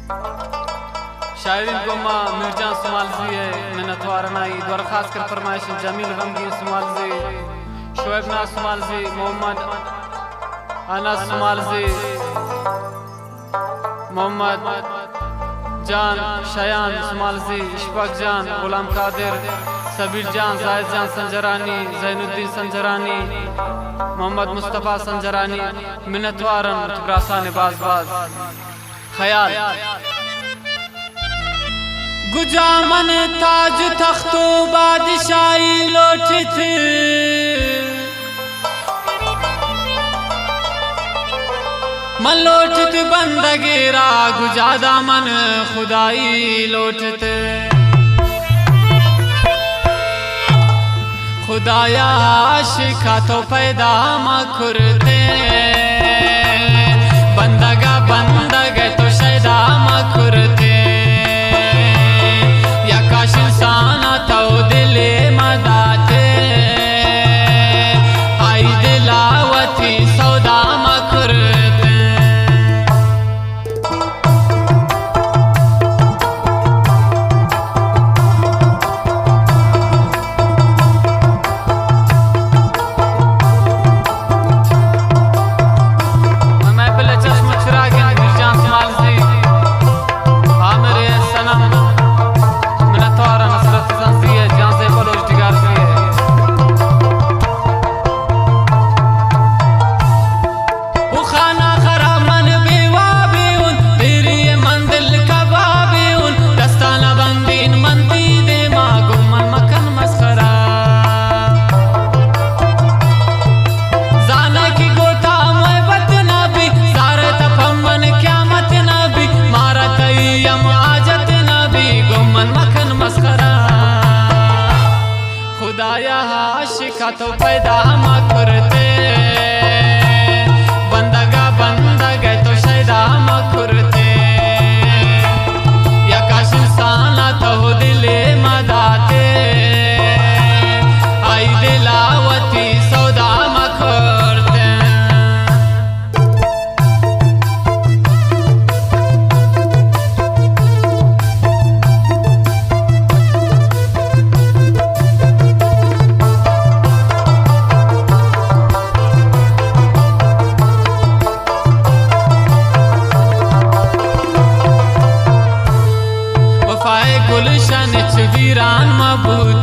शायरीन को माँ मिर्जा सुमालजी है मिन्नत वारनाई दरखास्त कर फरमाइश जमील गमगीन सुमालजी शोएब नाज सुमालजी मोहम्मद अनस सुमालजी मोहम्मद जान शयान सुमालजी इशफाक जान गुलाम कादिर सबीर जान जाहिद जान संजरानी जैनुद्दीन संजरानी मोहम्मद मुस्तफ़ा संजरानी मिन्नतवारन तुगरासान बाज बाज ख्याल गुजामन ताज तख्तो बादशाही लौटित मन लौटित बंदगेरा गुजादा मन खुदाई लौटित खुदाया आशिका तो पैदा मखुरते बंदगा बंदग तो शैदा मखुरते इंसाना तो दिले मदाते आई दिलावती सौदा मखुरते मैं पहले चश्मा चुरा गया मिर्जा सुमालजी हाँ मेरे सनम खुदाया आशिका तो पैदा मखुरते बंदगा बंदग तो शैदा मखुरते यकाश इंसाना तो दिले मदाते आई दिलावती सौदा मखुरते गुलशन वीरान मबूद